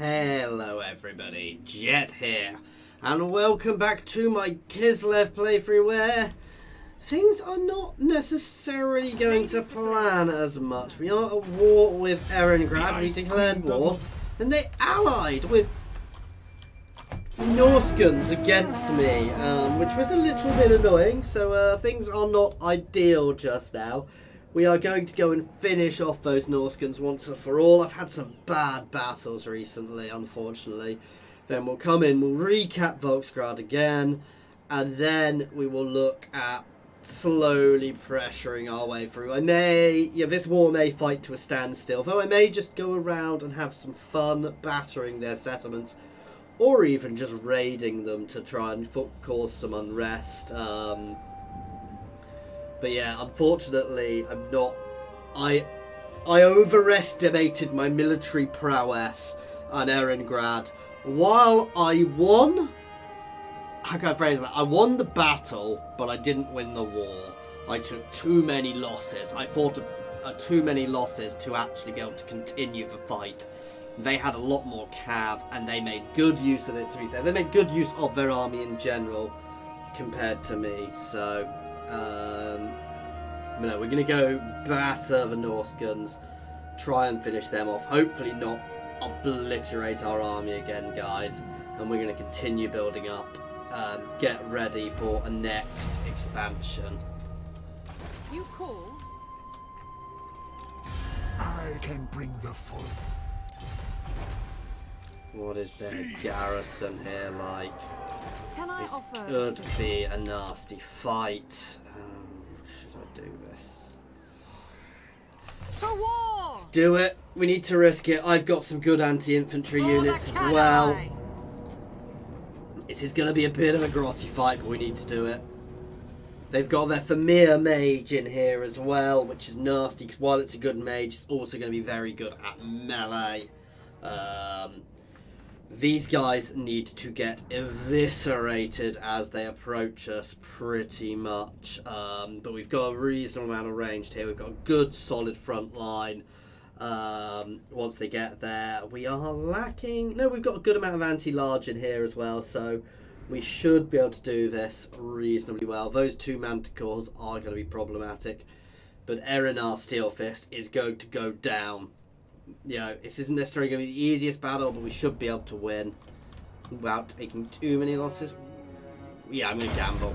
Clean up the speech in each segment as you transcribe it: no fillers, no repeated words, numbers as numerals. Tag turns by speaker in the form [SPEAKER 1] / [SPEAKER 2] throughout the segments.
[SPEAKER 1] Hello everybody, Jet here, and welcome back to my Kislev playthrough where things are not necessarily going to plan as much. We are at war with Erengrad, we declared war, and they allied with Norskans against me, which was a little bit annoying, so things are not ideal just now. We are going to go and finish off those Norskans once and for all. I've had some bad battles recently, unfortunately. Then we'll come in, we'll recap Volksgrad again, and then we will look at slowly pressuring our way through. This war may fight to a standstill, though I may just go around and have some fun battering their settlements, or even just raiding them to try and cause some unrest. But yeah, unfortunately, I overestimated my military prowess on Erengrad. While I won, how can I phrase that? I won the battle, but I didn't win the war. I took too many losses. I fought too many losses to actually be able to continue the fight. They had a lot more cav, and they made good use of it, to be fair. They made good use of their army in general, compared to me, so... no, we're going to go batter the Norskans, try and finish them off, hopefully not obliterate our army again, guys, and we're going to continue building up, get ready for a next expansion.
[SPEAKER 2] You called?
[SPEAKER 3] I can bring the full.
[SPEAKER 1] What is their garrison here like?
[SPEAKER 2] Can I
[SPEAKER 1] This
[SPEAKER 2] offer
[SPEAKER 1] could be a nasty fight. Should I do this?
[SPEAKER 2] for war?
[SPEAKER 1] Let's do it. We need to risk it. I've got some good anti-infantry units as well. This is going to be a bit of a grotty fight, but we need to do it. They've got their Famir mage in here as well, which is nasty, because while it's a good mage, it's also going to be very good at melee. These guys need to get eviscerated as they approach us, pretty much. But we've got a reasonable amount of range here. We've got a good, solid front line. Once they get there, we are lacking... No, we've got a good amount of anti-large in here as well, so we should be able to do this reasonably well. Those two manticores are going to be problematic, but Erenar Steelfist is going to go down. You know, this isn't necessarily going to be the easiest battle, but we should be able to win without taking too many losses. Yeah, I'm going to gamble.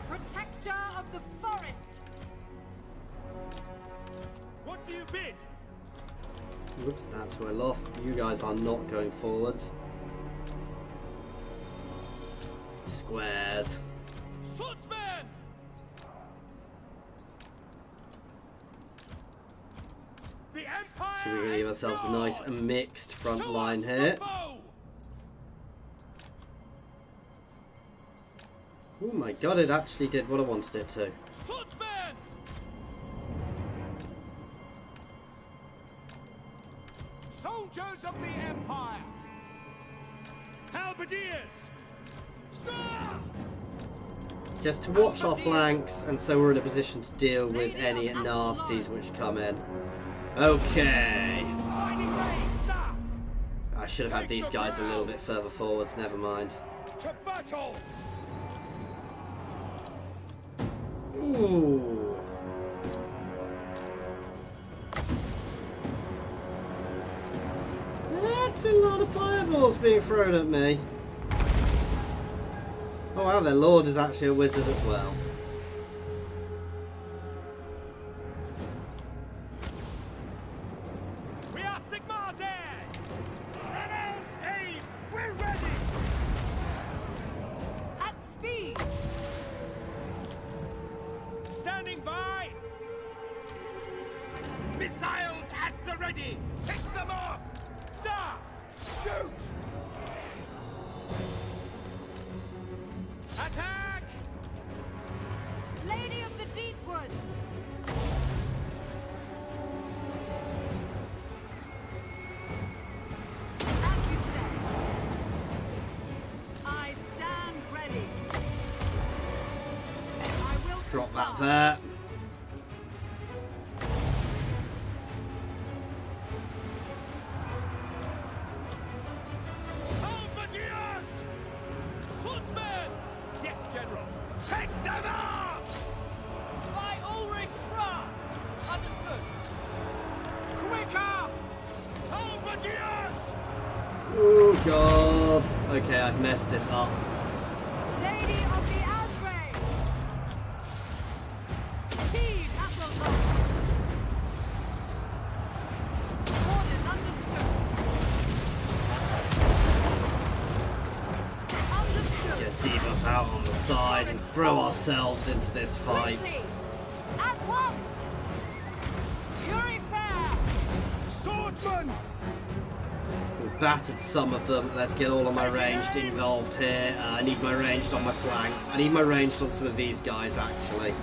[SPEAKER 2] Protector of the forest.
[SPEAKER 4] What do you bid?
[SPEAKER 1] Whoops, that's who I lost. You guys are not going forwards. Squares.
[SPEAKER 4] Swordsman! The Empire.
[SPEAKER 1] Should we really give ourselves a nice mixed front line here? Oh my god, it actually did what I wanted it to.
[SPEAKER 4] Swordsman! Soldiers of the Empire! Halberdiers! Sir!
[SPEAKER 1] Just to watch our flanks, and so we're in a position to deal with any nasties which come in. Okay. I should have had these guys a little bit further forwards, never mind.
[SPEAKER 4] To battle!
[SPEAKER 1] Ooh. That's a lot of fireballs being thrown at me. Oh wow, their lord is actually a wizard as well.
[SPEAKER 4] We are Sigmar's heirs! Reynolds, aim! We're ready!
[SPEAKER 2] At speed.
[SPEAKER 4] Standing by! Missiles at the ready! Pick them off! Sir! Shoot! Attack!
[SPEAKER 2] Lady of the Deepwood. As you say. I stand ready. I will
[SPEAKER 1] Drop that
[SPEAKER 2] confirm.
[SPEAKER 1] there. Okay, I've messed this up.
[SPEAKER 2] Lady of the outrage. Heed at the lock. Orders understood. Understood.
[SPEAKER 1] Get debuff out on the side and throw ourselves into this fight.
[SPEAKER 2] Quickly. At once. Fury fair.
[SPEAKER 4] Swordsman!
[SPEAKER 1] We've battered some of them. Let's get all of my ranged involved here. I need my ranged on my flank. I need my ranged on some of these guys, actually.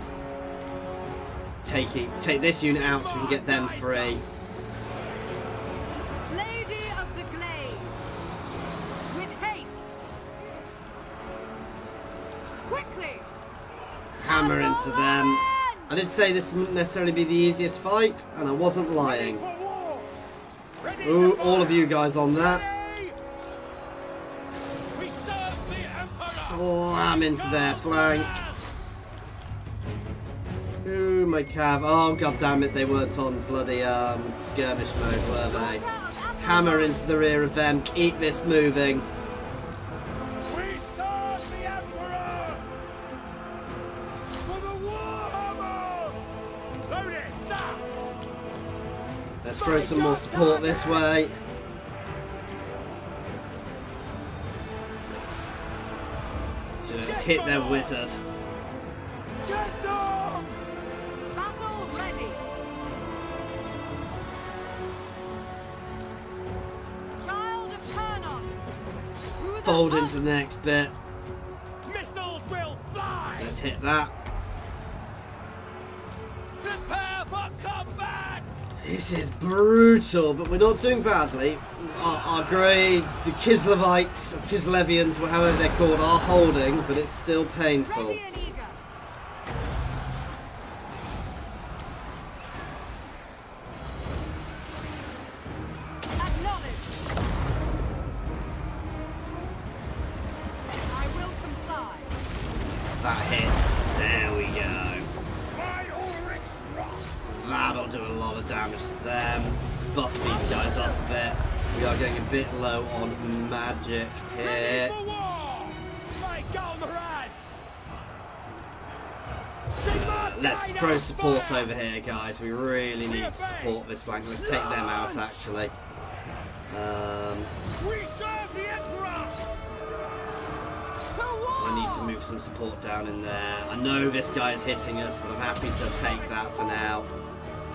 [SPEAKER 1] Take this unit out so we can get them free.
[SPEAKER 2] Lady of the glade. With haste. Quickly.
[SPEAKER 1] Hammer into them. I did say this wouldn't necessarily be the easiest fight, and I wasn't lying.
[SPEAKER 4] For war! Ready
[SPEAKER 1] Ooh,
[SPEAKER 4] to
[SPEAKER 1] all of
[SPEAKER 4] fire!
[SPEAKER 1] you guys on that.
[SPEAKER 4] Ready! We serve the Emperor!
[SPEAKER 1] Slam into their flank. Ooh, my cav. Oh, god damn it, they weren't on bloody skirmish mode, were they? Hammer into the rear of them. Keep this moving.
[SPEAKER 4] We serve the Emperor! For the Warhammer! Load it, sir!
[SPEAKER 1] Let's throw some more support this way. Let's hit their wizard.
[SPEAKER 4] Get them!
[SPEAKER 2] Battle ready. Child of Crynsos. To the
[SPEAKER 1] Fold
[SPEAKER 2] hunt.
[SPEAKER 1] into the next bit.
[SPEAKER 4] Missiles will fly!
[SPEAKER 1] Let's hit that.
[SPEAKER 4] Prepare for combat!
[SPEAKER 1] This is brutal, but we're not doing badly. Our grey, the Kislevites, or Kislevians, however they're called, are holding, but it's still painful.
[SPEAKER 2] Ready and eager. Acknowledged. I will comply.
[SPEAKER 1] That hits. There we go.
[SPEAKER 4] By Ulrich's wrath!
[SPEAKER 1] That'll do a lot of damage to them. Let's buff these guys up a bit. We are getting a bit low on magic
[SPEAKER 4] Ready
[SPEAKER 1] here.
[SPEAKER 4] for war! My Galmaraz! Sigma
[SPEAKER 1] Let's
[SPEAKER 4] Dino
[SPEAKER 1] throw support
[SPEAKER 4] fire!
[SPEAKER 1] over here, guys. We really need to support this flank. Let's take them out, actually.
[SPEAKER 4] We serve the Emperor!
[SPEAKER 2] To war.
[SPEAKER 1] I need to move some support down in there. I know this guy is hitting us, but I'm happy to take that for now.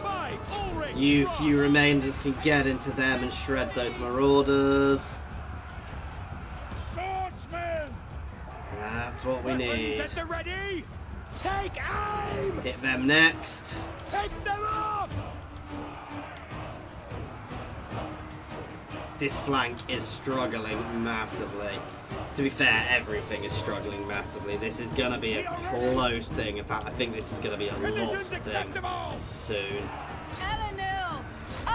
[SPEAKER 4] By Ulrich's
[SPEAKER 1] You
[SPEAKER 4] wrath!
[SPEAKER 1] few remainders can get into them and shred those marauders.
[SPEAKER 4] Swordsman!
[SPEAKER 1] That's what we
[SPEAKER 4] Weapons
[SPEAKER 1] need.
[SPEAKER 4] at the ready! Take aim!
[SPEAKER 1] Hit them next.
[SPEAKER 4] Take them up!
[SPEAKER 1] This flank is struggling massively. To be fair, everything is struggling massively. This is going to be a close thing. In fact, I think this is going to be a
[SPEAKER 4] Conditions
[SPEAKER 1] lost thing
[SPEAKER 4] acceptable!
[SPEAKER 1] soon.
[SPEAKER 2] Elenil.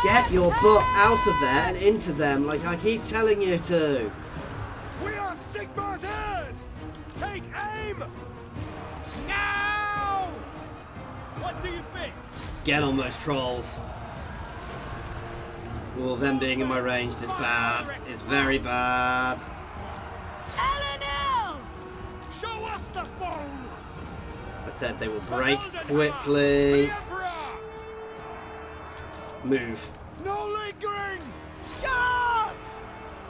[SPEAKER 1] Get your butt out of there and into them like I keep telling you to.
[SPEAKER 4] We are Sigmar's heirs! Take aim! Now! What do you think?
[SPEAKER 1] Get on those trolls. Well, them being in my range is bad. It's very bad.
[SPEAKER 2] Elenil.
[SPEAKER 4] Show us the foe!
[SPEAKER 1] I said they will break quickly.
[SPEAKER 4] The Emperor!
[SPEAKER 1] Move.
[SPEAKER 4] No lingering! Charge!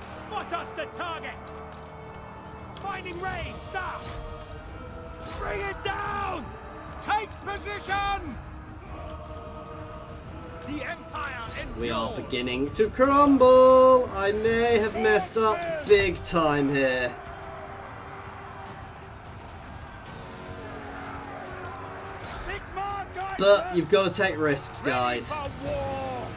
[SPEAKER 4] Spot us the target! Finding range, sir! Bring it down! Take position! The Empire endures!
[SPEAKER 1] We are beginning to crumble. I may have messed up big time here.
[SPEAKER 4] Sigmar guides
[SPEAKER 1] But
[SPEAKER 4] us!
[SPEAKER 1] you've got to take risks, guys.
[SPEAKER 4] Ready for war!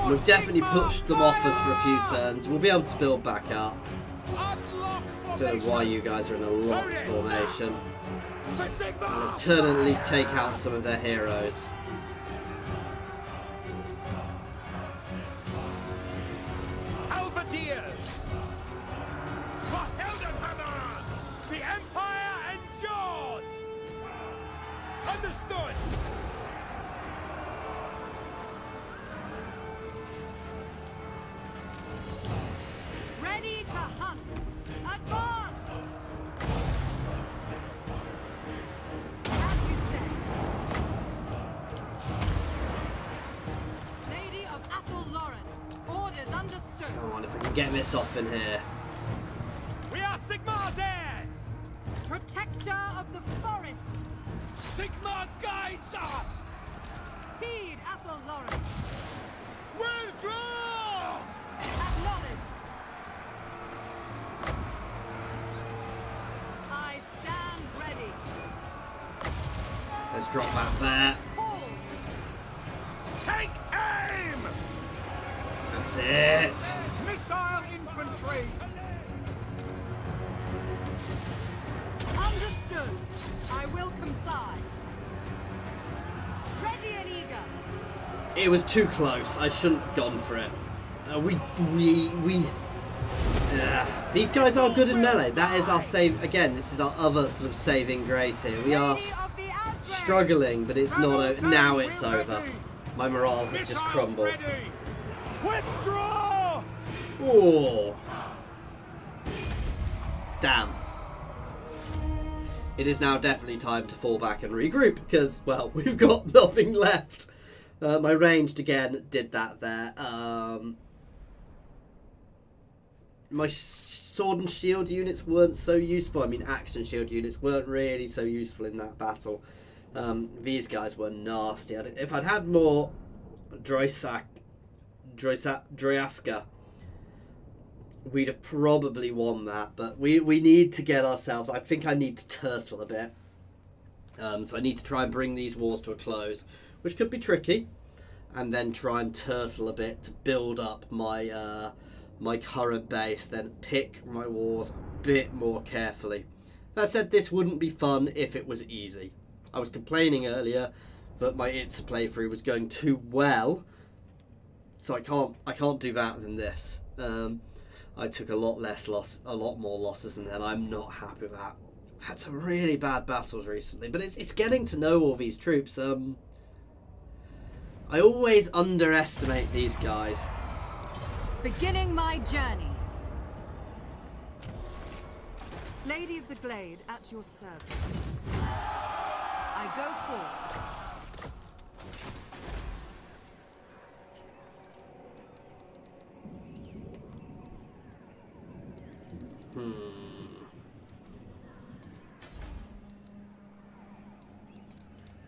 [SPEAKER 4] For
[SPEAKER 1] We've definitely
[SPEAKER 4] Sigmar
[SPEAKER 1] pushed them off us for a few
[SPEAKER 4] fire!
[SPEAKER 1] turns. We'll be able to build back up.
[SPEAKER 4] Unlock
[SPEAKER 1] Don't know why
[SPEAKER 4] formation!
[SPEAKER 1] you guys are in a locked formation.
[SPEAKER 4] For Sigmar!
[SPEAKER 1] Let's turn and at least take out some of their heroes.
[SPEAKER 4] Halberdiers! For Heldenhammer! The Empire endures! Understood!
[SPEAKER 2] Ready to hunt. Advance! As you say. Lady of Athel Lauren. Orders understood.
[SPEAKER 1] Come on, if we can get this off in here.
[SPEAKER 4] We are Sigmar's heirs!
[SPEAKER 2] Protector of the forest.
[SPEAKER 4] Sigmar guides us!
[SPEAKER 2] Heed Athel Lauren.
[SPEAKER 4] Withdraw!
[SPEAKER 2] Acknowledged. I stand ready.
[SPEAKER 1] Let's drop that there.
[SPEAKER 2] Pause.
[SPEAKER 4] Take aim!
[SPEAKER 1] That's it.
[SPEAKER 4] Missile infantry!
[SPEAKER 2] Understood. I will comply. Ready and eager.
[SPEAKER 1] It was too close. I shouldn't have gone for it. These guys are good in melee. That is our save. Again, this is our other sort of saving grace here. We are
[SPEAKER 2] Lady of the Azrael.
[SPEAKER 1] struggling, but it's not over. Now it's over. My morale has just crumbled.
[SPEAKER 4] Ready. Withdraw!
[SPEAKER 1] Oh. Damn. It is now definitely time to fall back and regroup because, well, we've got nothing left. My ranged again did that there. My sword and shield units weren't so useful. I mean, axe and shield units weren't really so useful in that battle. These guys were nasty. If I'd had more Droyaska, we'd have probably won that. But we need to get ourselves... I think I need to turtle a bit. So I need to try and bring these wars to a close, which could be tricky, and then try and turtle a bit to build up my my current base, then pick my wars a bit more carefully. That said, this wouldn't be fun if it was easy. I was complaining earlier that my It's a playthrough was going too well, so I can't do that than this. I took a lot more losses than that. I'm not happy with that. I've had some really bad battles recently, but it's getting to know all these troops. I always underestimate these guys.
[SPEAKER 2] Beginning my journey. Lady of the Glade, at your service. I go forth.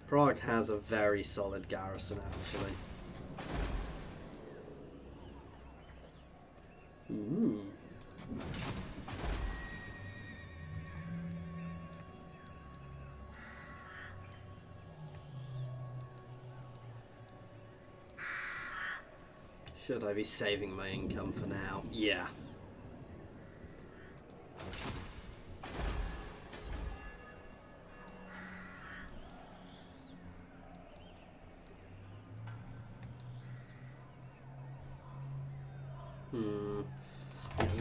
[SPEAKER 1] Prague has a very solid garrison, actually. Ooh. Should I be saving my income for now? Yeah.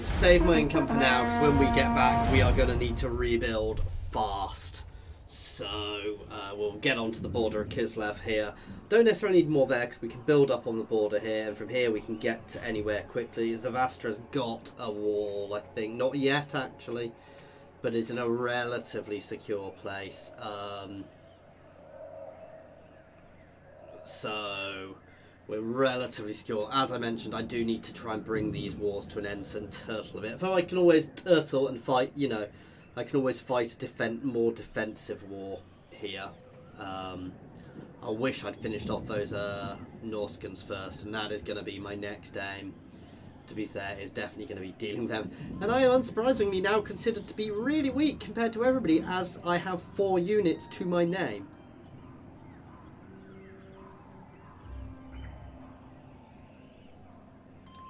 [SPEAKER 1] Save my income for now, because when we get back we are going to need to rebuild fast. So we'll get onto the border of Kislev here. Don't necessarily need more there because we can build up on the border here, and from here we can get to anywhere quickly. Zavastra's got a wall, I think. Not yet, actually, but it's in a relatively secure place. So we're relatively secure. As I mentioned, I do need to try and bring these wars to an end and turtle a bit. Though I can always turtle and fight, you know, I can always fight a more defensive war here. I wish I'd finished off those Norskans first, and that is going to be my next aim. To be fair, is definitely going to be dealing with them. And I am unsurprisingly now considered to be really weak compared to everybody, as I have 4 units to my name.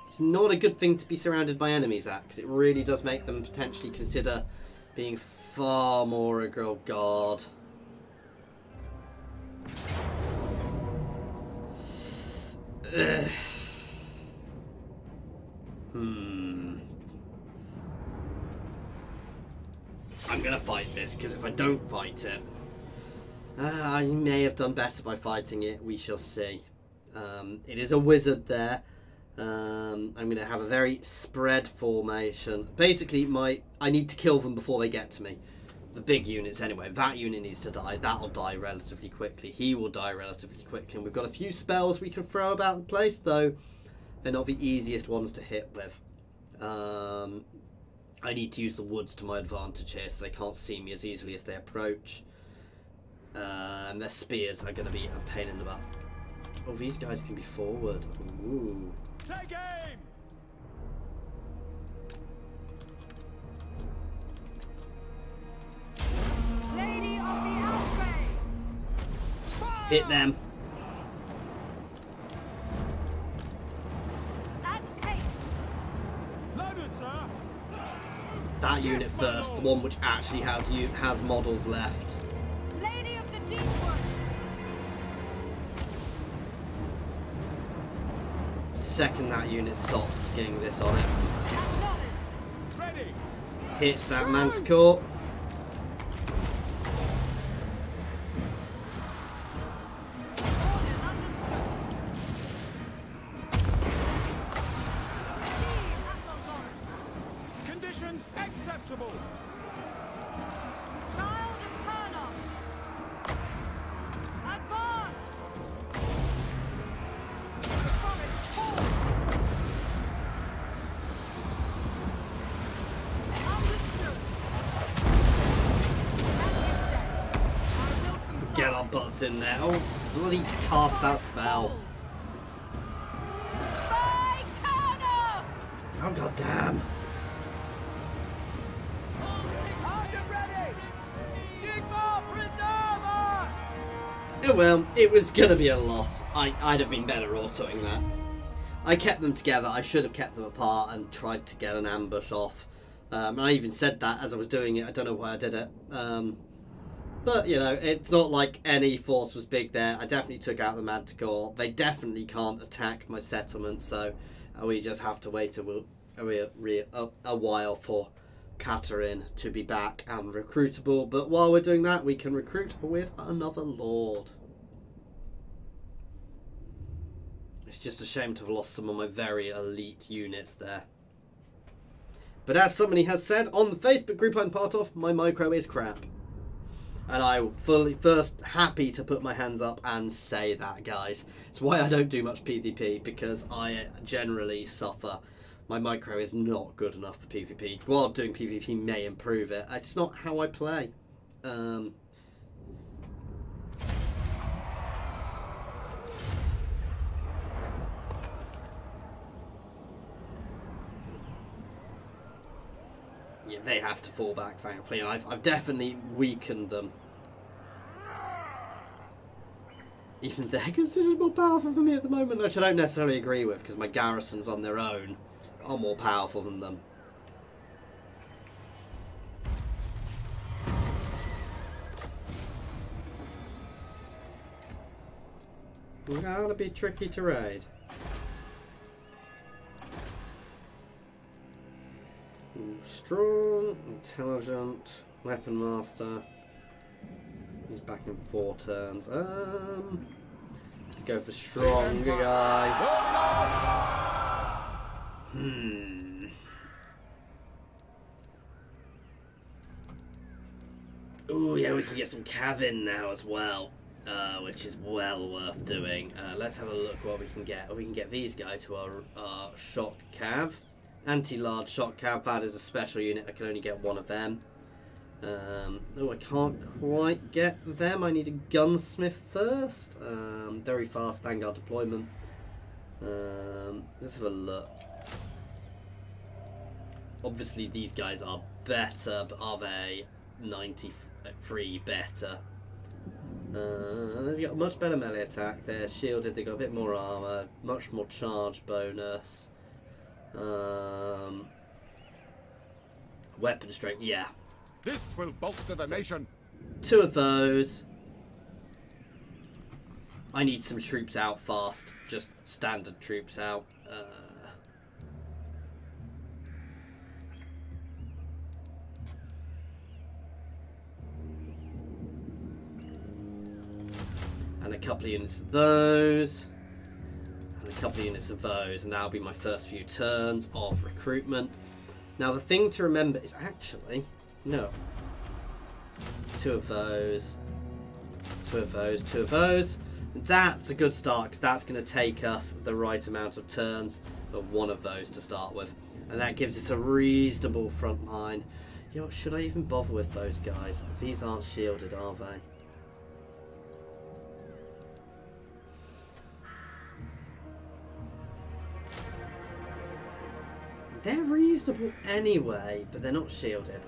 [SPEAKER 1] It's not a good thing to be surrounded by enemies at, because it really does make them potentially consider being far more a girl god. I'm gonna fight this, because if I don't fight it, I may have done better by fighting it. We shall see. It is a wizard there. I'm going to have a very spread formation. Basically, I need to kill them before they get to me. The big units anyway. That unit needs to die. That'll die relatively quickly. He will die relatively quickly. And we've got a few spells we can throw about the place, though they're not the easiest ones to hit with. I need to use the woods to my advantage here, so they can't see me as easily as they approach. And their spears are going to be a pain in the butt. Oh, these guys can be forward. Ooh.
[SPEAKER 4] Take aim!
[SPEAKER 2] Lady of the Outrage!
[SPEAKER 1] Hit them.
[SPEAKER 2] At pace!
[SPEAKER 4] Loaded, sir!
[SPEAKER 1] That unit first, the one which actually has models left.
[SPEAKER 2] Lady of the Deepwood!
[SPEAKER 1] Second that unit stops, it's getting this on it.
[SPEAKER 2] Acknowledged!
[SPEAKER 4] Ready!
[SPEAKER 1] Hit that manticore.
[SPEAKER 2] Orders understood! Lead at the lorry!
[SPEAKER 4] Conditions acceptable!
[SPEAKER 2] Child of Crynsos! Advance! The forest falls! Understood! As you said, I will comply.
[SPEAKER 1] Get our butts in there. Oh, bloody cast that spell.
[SPEAKER 2] By Crynsos!
[SPEAKER 1] Oh, god damn.
[SPEAKER 4] Armed ready! Sigma, preserve us!
[SPEAKER 1] Oh well, it was gonna be a loss. I'd have been better autoing that. I kept them together. I should have kept them apart and tried to get an ambush off. I even said that as I was doing it. I don't know why I did it. But, you know, it's not like any force was big there. I definitely took out the Manticore. They definitely can't attack my settlement, so we just have to wait a while for Katarin to be back and recruitable. But while we're doing that, we can recruit with another lord. It's just a shame to have lost some of my very elite units there. But as somebody has said on the Facebook group I'm part of, my micro is crap. And I'm first happy to put my hands up and say that, guys. It's why I don't do much PvP, because I generally suffer. My micro is not good enough for PvP. While doing PvP may improve it, it's not how I play. Yeah, they have to fall back, thankfully. I've definitely weakened them. Even they're considered more powerful than me at the moment, which I don't necessarily agree with, because my garrisons on their own are more powerful than them. Gotta be tricky to raid. Strong, intelligent, weapon master. He's back in 4 turns. Let's go for stronger guy. Oh yeah, we can get some cav in now as well, which is well worth doing. Let's have a look what we can get. We can get these guys who are shock cav. Anti-large shock cav, that is a special unit. I can only get 1 of them. Oh, I can't quite get them. I need a gunsmith first. Very fast vanguard deployment. Let's have a look. Obviously, these guys are better, but are they 93 better? They've got a much better melee attack. They're shielded. They've got a bit more armor, much more charge bonus. Weapon strength, yeah.
[SPEAKER 4] This will bolster the nation.
[SPEAKER 1] 2 of those. I need some troops out fast. Just standard troops out. And a couple of units of those. and a couple of units of those, and that'll be my first few turns of recruitment. Now the thing to remember is actually, no, 2 of those, 2 of those, 2 of those. That's a good start, because that's going to take us the right amount of turns, but 1 of those to start with. And that gives us a reasonable front line. You know, should I even bother with those guys? These aren't shielded, are they? They're reasonable anyway, but they're not shielded.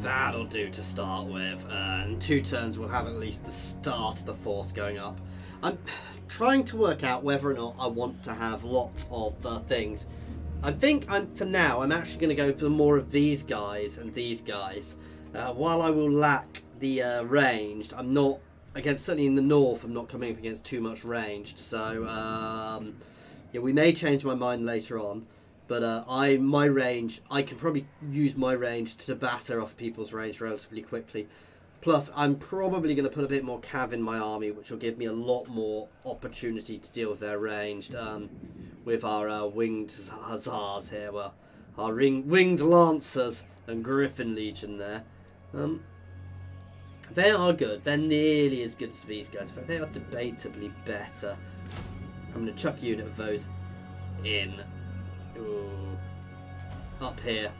[SPEAKER 1] That'll do to start with, and 2 turns we'll have at least the start of the force going up. I'm trying to work out whether or not I want to have lots of things. I think for now I'm actually going to go for more of these guys and these guys. While I will lack the ranged, I'm not, against, certainly in the north, I'm not coming up against too much ranged. So yeah, we may change my mind later on. But my range, I can probably use my range to batter off people's range relatively quickly. Plus, I'm probably going to put a bit more cav in my army, which will give me a lot more opportunity to deal with their ranged with our winged hussars here, well, our winged lancers and griffin legion there. They are good. They're nearly as good as these guys. In fact, they are debatably better. I'm going to chuck a unit of those in. Ooh. Up here.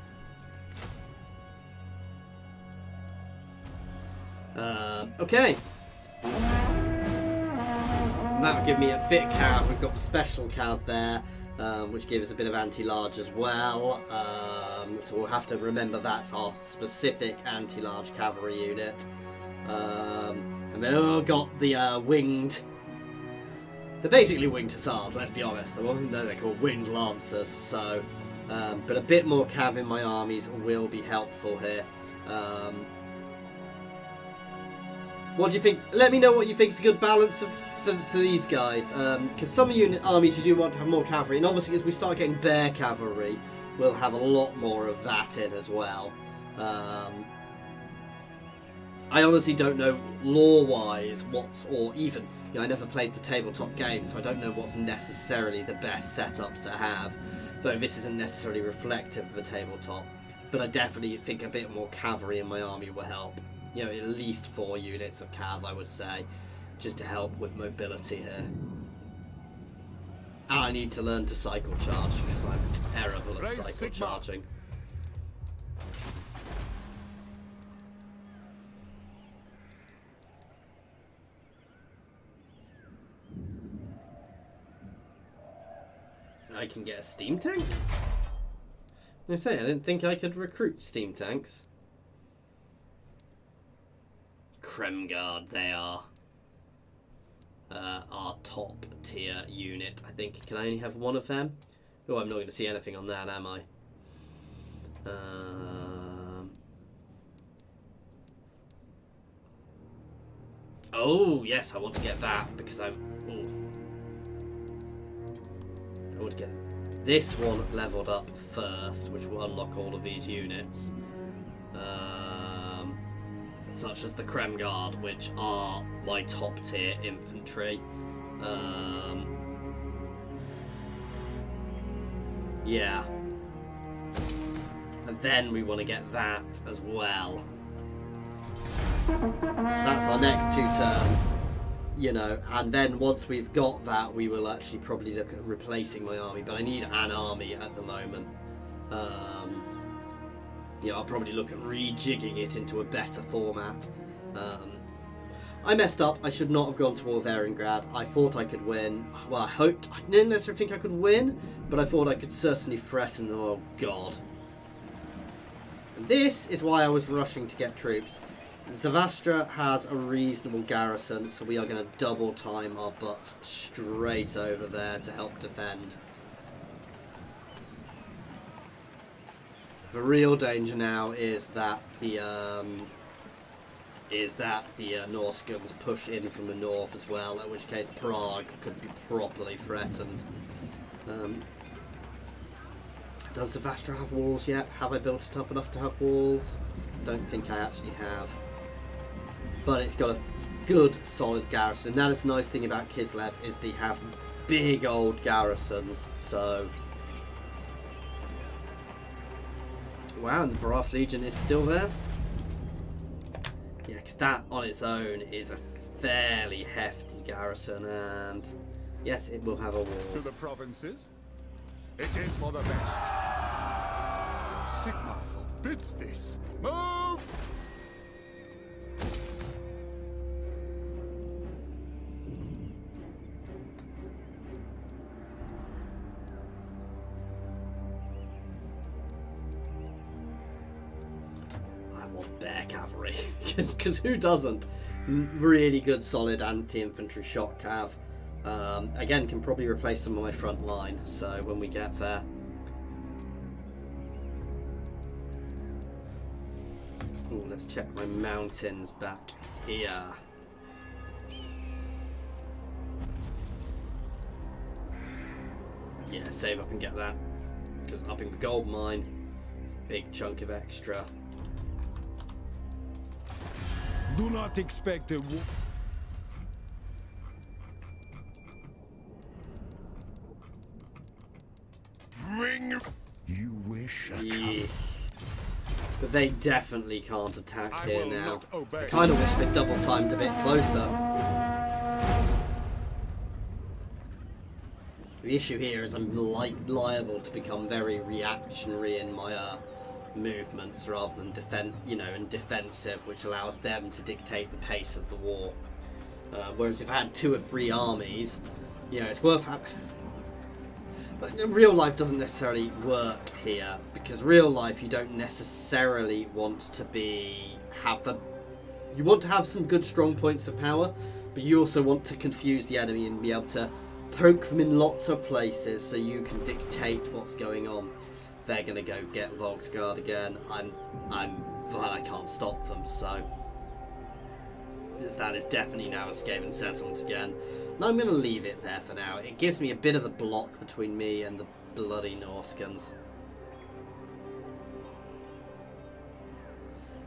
[SPEAKER 1] Okay. That'll give me a bit of cav. We've got the special cav there, which gives us a bit of anti-large as well. So we'll have to remember that's our specific anti-large cavalry unit. And then we've got the winged. They're basically winged hussars, let's be honest. Even though they're called winged lancers. So, but a bit more cav in my armies will be helpful here. What do you think? Let me know what you think is a good balance for these guys. Because some armies you do want to have more cavalry, and obviously as we start getting bear cavalry, we'll have a lot more of that in as well. I honestly don't know lore-wise or even, you know, I never played the tabletop game, so I don't know what's necessarily the best setups to have, though this isn't necessarily reflective of the tabletop. But I definitely think a bit more cavalry in my army will help. You know, at least 4 units of cav, I would say, just to help with mobility here. And I need to learn to cycle charge, because I'm terrible at cycle charging. I can get a steam tank? I say, I didn't think I could recruit steam tanks. Kremgard, they are our top tier unit. I think, can I only have 1 of them? Oh, I'm not going to see anything on that, am I? Oh, yes, I want to get that, because I want to get this one leveled up first, which will unlock all of these units. Such as the Kremgard, which are my top tier infantry. Yeah. And then we want to get that as well. So that's our next 2 turns. You know, and then once we've got that, we will actually probably look at replacing my army. But I need an army at the moment. Yeah, I'll probably look at rejigging it into a better format. I messed up. I should not have gone to war with Eringrad. I thought I could win. Well, I hoped. I didn't necessarily think I could win, but I thought I could certainly threaten them. Oh, God. And this is why I was rushing to get troops. Zavastra has a reasonable garrison, so we are going to double time our butts straight over there to help defend. The real danger now is that the is that the Norse guns push in from the north as well, in which case Prague could be properly threatened. Does Zavastra have walls yet? Have I built it up enough to have walls? Don't think I actually have. But it's got a good, solid garrison. And that is the nice thing about Kislev, is they have big old garrisons. So, wow, and the Brass Legion is still there. Yeah, because that on its own is a fairly hefty garrison, and yes, it will have a wall.
[SPEAKER 4] To the provinces, it is for the best. Sigmar forbids this. Move!
[SPEAKER 1] Bear cavalry, because who doesn't? Really good solid anti-infantry shot cav. Again, can probably replace some of my front line, so when we get there. Ooh, let's check my mountains back here. Yeah, save up and get that, because upping the gold mine is a big chunk of extra.
[SPEAKER 4] Do not expect a bring.
[SPEAKER 3] You wish a
[SPEAKER 1] Yeah. But they definitely can't attack
[SPEAKER 4] I
[SPEAKER 1] here
[SPEAKER 4] will
[SPEAKER 1] now.
[SPEAKER 4] not obey.
[SPEAKER 1] I kind of wish they'd double timed a bit closer. The issue here is I'm liable to become very reactionary in my movements rather than defensive, which allows them to dictate the pace of the war. Whereas if I had 2 or 3 armies, it's worth having. But real life doesn't necessarily work here, because real life you don't necessarily want to you want to have some good strong points of power, but you also want to confuse the enemy and be able to poke them in lots of places so you can dictate what's going on. They're going to go get Volksguard again. I'm glad I can't stop them, so that is definitely now a Skaven settlement again. And I'm going to leave it there for now. It gives me a bit of a block between me and the bloody Norskans.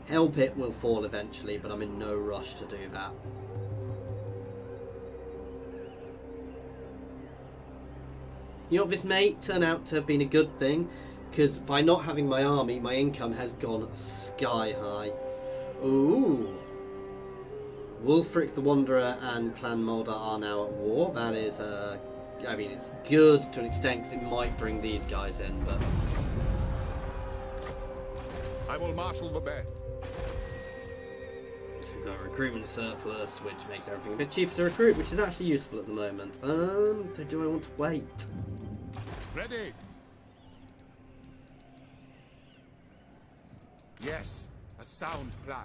[SPEAKER 1] Hellpit will fall eventually, but I'm in no rush to do that. This may turn out to have been a good thing, because by not having my army, my income has gone sky high. Ooh. Wulfric the Wanderer and Clan Mulder are now at war. That is, I mean, it's good to an extent because it might bring these guys in, but...
[SPEAKER 4] I will marshal the band.
[SPEAKER 1] We've got a recruitment surplus, which makes everything a bit cheaper to recruit, which is actually useful at the moment. Do I want to wait?
[SPEAKER 4] Ready. Yes, a sound plan.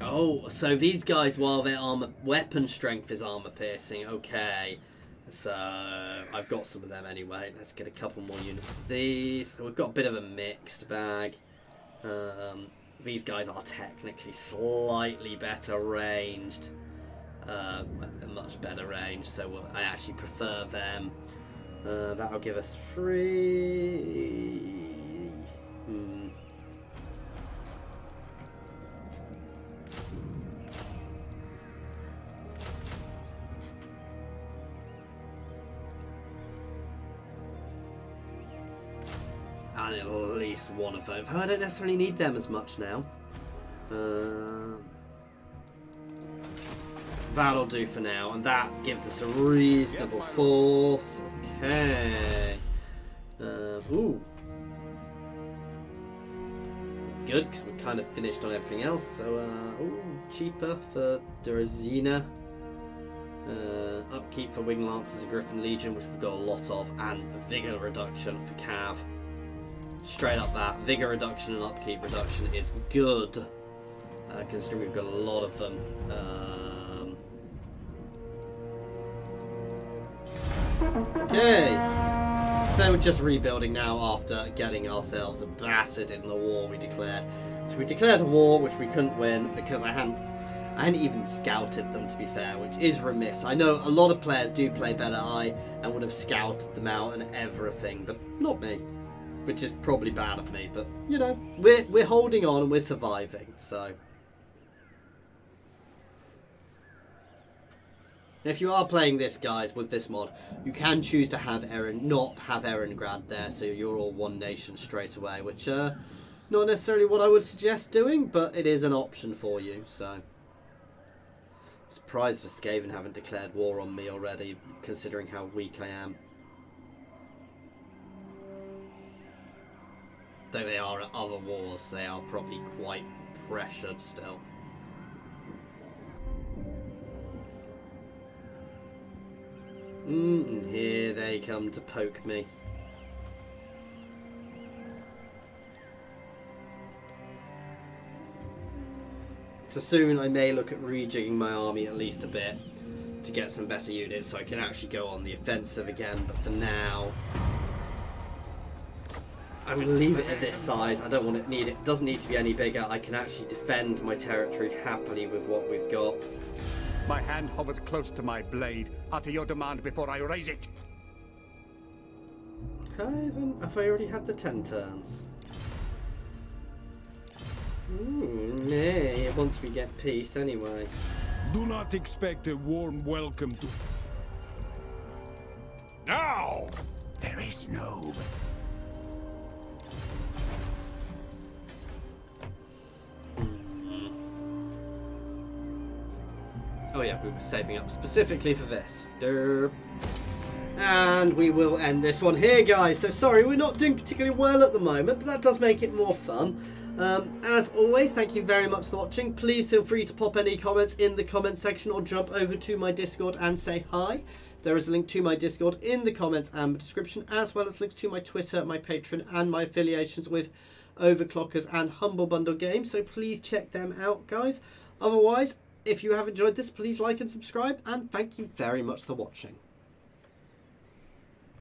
[SPEAKER 1] Oh, so these guys, while their weapon strength is armor piercing, okay. So I've got some of them anyway. Let's get a couple more units of these. So we've got a bit of a mixed bag. These guys are technically slightly better ranged. A much better range, so I actually prefer them. That'll give us 3. And at least one of those. I don't necessarily need them as much now. That'll do for now, and that gives us a reasonable force. Okay. Ooh. It's good because we're kind of finished on everything else. So, ooh, cheaper for Durazina. Upkeep for Wing Lancers and Griffin Legion, which we've got a lot of, and a Vigor reduction for Cav. Straight up that. Vigor reduction and upkeep reduction is good, considering we've got a lot of them. Okay. So we're just rebuilding now after getting ourselves battered in the war we declared. So we declared a war which we couldn't win because I hadn't even scouted them, to be fair, which is remiss. I know a lot of players do play better and would have scouted them out and everything, but not me. Which is probably bad of me, but you know, we're holding on and we're surviving, so. If you are playing this, guys, with this mod, you can choose to have not have Erengrad there, so you're all one nation straight away, which not necessarily what I would suggest doing, but it is an option for you, so. I'm surprised the Skaven haven't declared war on me already, considering how weak I am. Though they are at other wars, they are probably quite pressured still. Here they come to poke me. So soon I may look at rejigging my army at least a bit to get some better units so I can actually go on the offensive again, but for now I'm going to leave it at this size. I don't want it need it doesn't need to be any bigger. I can actually defend my territory happily with what we've got.
[SPEAKER 4] My hand hovers close to my blade. Utter your demand before I raise it.
[SPEAKER 1] Okay, then have I already had the 10 turns? Nay, once we get peace anyway.
[SPEAKER 5] Do not expect a warm welcome to...
[SPEAKER 3] Now! There is no...
[SPEAKER 1] Oh yeah, we were saving up specifically for this. Derp. And we will end this one here, guys. So sorry, we're not doing particularly well at the moment, but that does make it more fun. As always, thank you very much for watching. Please feel free to pop any comments in the comment section or jump over to my Discord and say hi. There is a link to my Discord in the comments and description, as well as links to my Twitter, my Patreon, and my affiliations with Overclockers and Humble Bundle Games. So please check them out, guys. Otherwise, if you have enjoyed this, please like and subscribe, and thank you very much for watching.